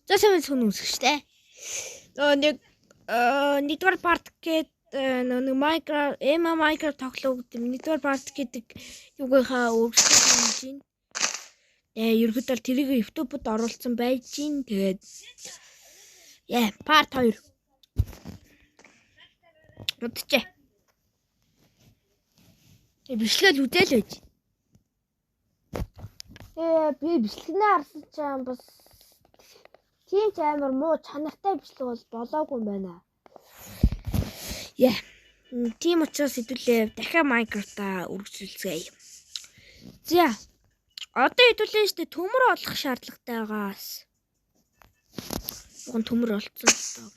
За сайн сүн үсгчтэй. Нэгдүгээр парт гээд нэг Minecraft, Minecraft тоглоог гэдэг нэгдүгээр парт гэдэг юугийнхаа өргөсгөл хийж байна. Ерөөд бол тэрийг YouTube-д оруулсан байж гин. Тэгээд парт 2. Удчээ. Бичлэл үзэл байж. Би бичлэгнээ харсан чинь бас тийм ч амар муу чанартай бичлэг бол болоогүй юм байна. Тийм учраас хэдүүлээ дахиад Minecraft-а үргэлжлүүлцгээе. За. Одоо хэдүүлээ штэ төмөр олох шаардлагатай байгаас. Уг нь төмөр олцсон доо.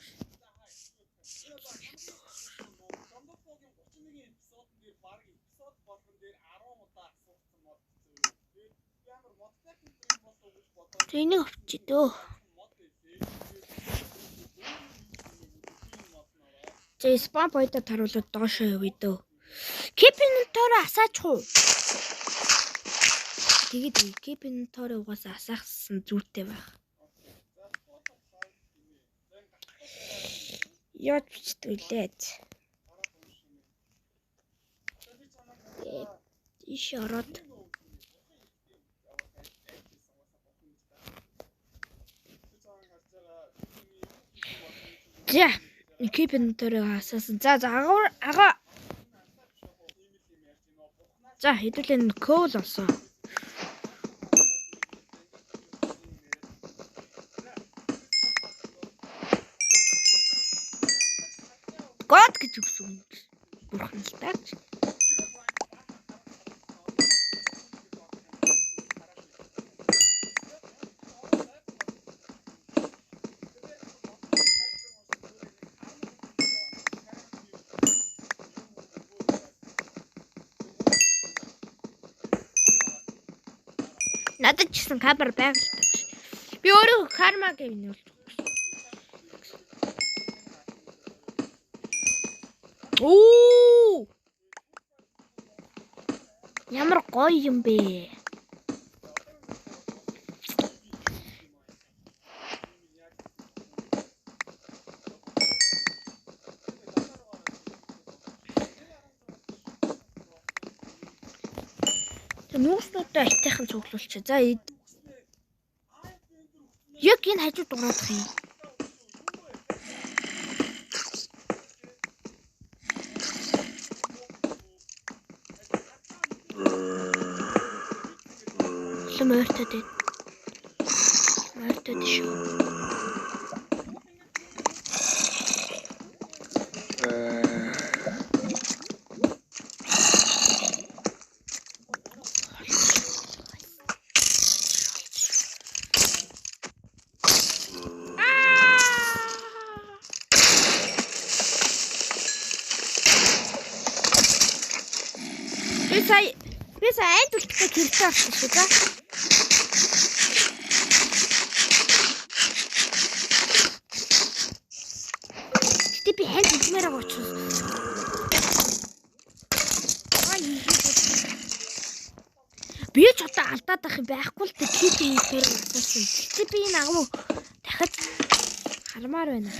Тэнийг авчи дөө. За спам поинтод харуулаад доошоо явъя дөө. Кипинтороо асаач уу? Тэгээд кипинтороо угаасаа асаахсан зүйтэй байх. Яаж бичдэг лээ. Иш ороод. За кипинтороо асаасан. За ага. За хэдүүлээ кол олсон. God гэж үгсэн. Бурхан л таач. Надад ч гэсэн камер байгальтай. Би өөрөө карма гэвнэ бол. Оо! Ямар гоё юм бэ? Нүүснүүдтэй айтайхан цуглуулчих. За яг энэ хажууд дураадах юм. Мөртөд шүү. Би сая айд үлдэхтэй киртэй авсан шүү да. Би хань хэлмээр байгаа учраас. Би ч одоо алдаад байх юм байхгүй л дээ кипийн дээр асуусан. Гэтэ би энэ агуу дахиад хармаар байна.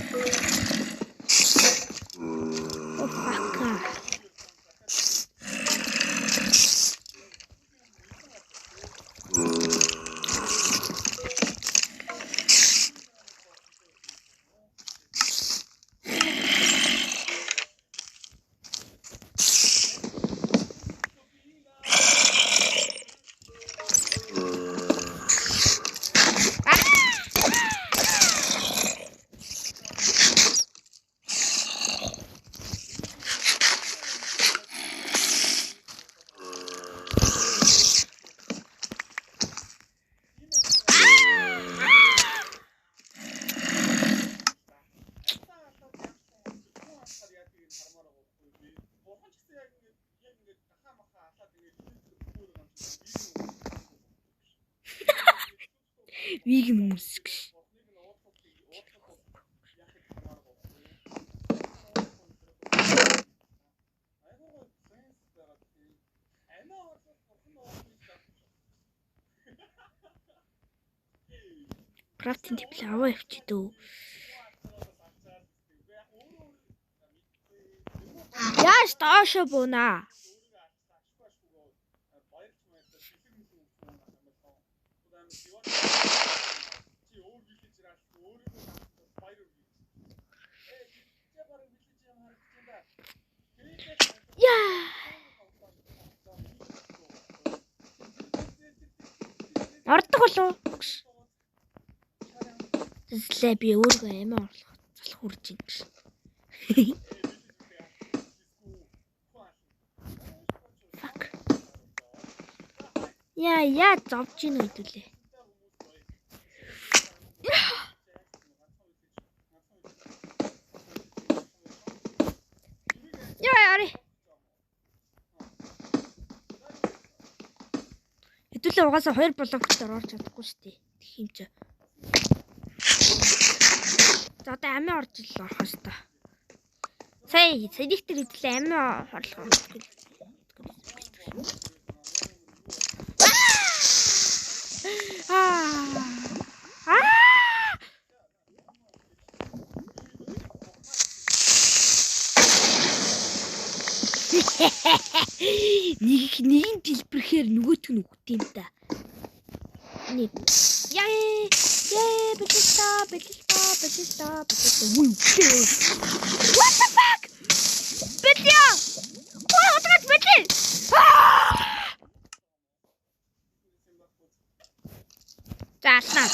Vegan müzik. Крафтинг тэмдэг аваа явчих дөө. Яаш доошо бунаа. Яа. Ордог болов. Тэслээ би өөрөө амиа орлох залах үрж ин гэж. Fuck. Яа зовж ийн үдүлээ. Яари. Хэдүүлээ угаасаа 2 блокт орж чадахгүй шүү дээ. Тэг юм чи. За одоо амиа орж ил орох хэвээр. Сая сэдиктэр хэдүүлээ амиа орлох. Нэг дэлбэрхээр нөгөөт нь үгт юм да. Нэг. Яа бэлээ. Үгүй. What the fuck? Бэлээ. Хөөе бэлээ. Заалнаа.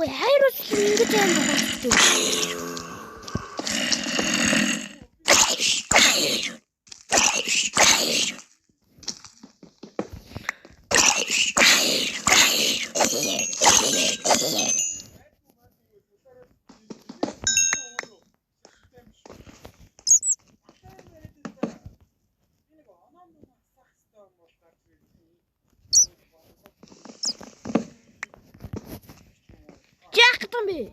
Ой, хайрус ингэж юм байна. Жахтан би.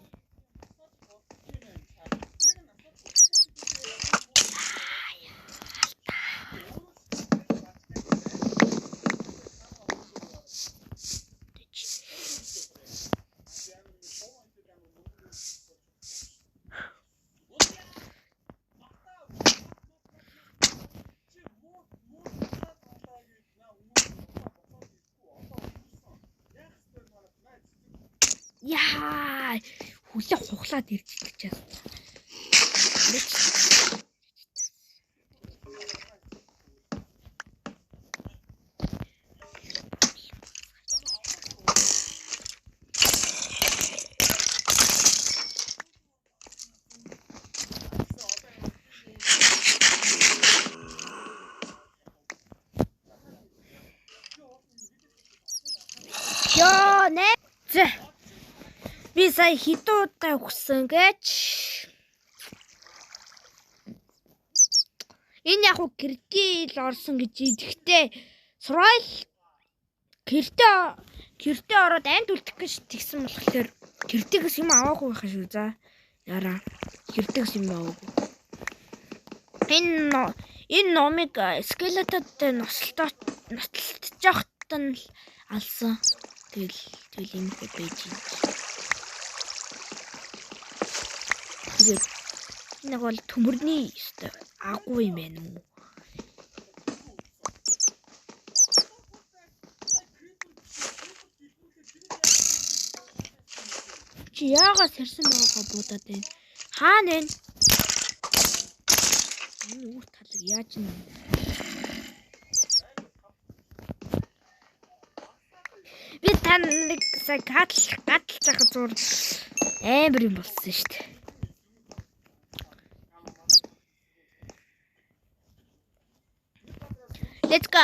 Яа, хүлээ хуглаад ирчихэж чаас. Ёо, нэ. Би сая хэдэн удаа өгсөн гэж. Энэ яг уу гэрдээ л орсон гэж идэхтэй. Сурал гэрдээ ороод амт үлдэх гэж тэгсэн болохоор гэрдээс юм аваагүй байх шүү за. Яра. Гэрдээс юм аваагүй. Энэ номыг скелетод ноцтолж явахт нь алсан. Тэгэл юм бэ байж. Нэг бол төмөрний өстой агуу юм байна уу? Чи яагаад сэрсэн байгаа будаад байна? Хаана вэ? Энэ үр талыг яаж юм? Би тань нэг сая гадалцах зур амар юм болсон шүү дээ. Let's go.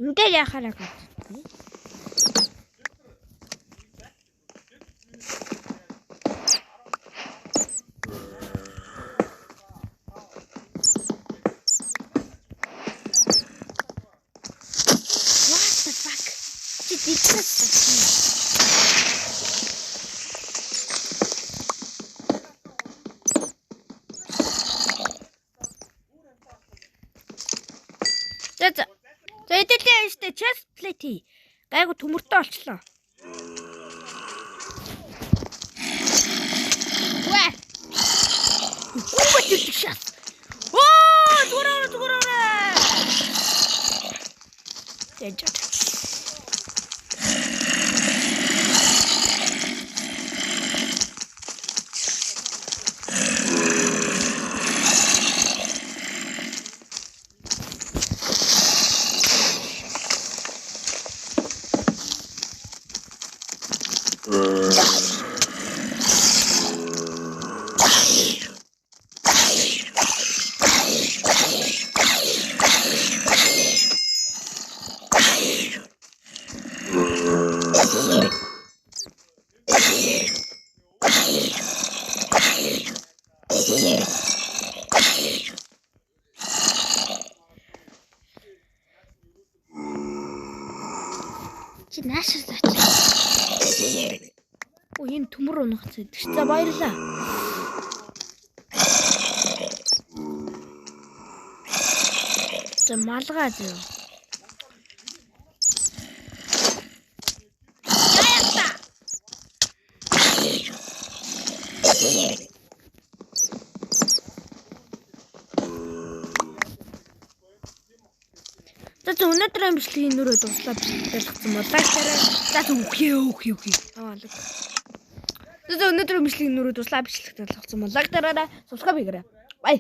Энтэй яхаараа гад. За эдэлээ штэ chest plate. Гайгүй төмөртэй олчлоо. Ваа. Гүмбэт шат. Оо, зүрээрээ. Тэжээ. Чи наашаа заач. Оо энэ төмөр унах зэдэг. За баярлаа. За малгай зөө. Яята. За өнөөдрийн бичлэгийн нүрээ дуслаа бичлэгдэлсэн бол лайкаараа за үхий. Аалаг. За өнөөдрийн бичлэгийн нүрээ дуслаа бичлэгдэлсэн бол лайкаараа subscribe хийгээрэй. Бай.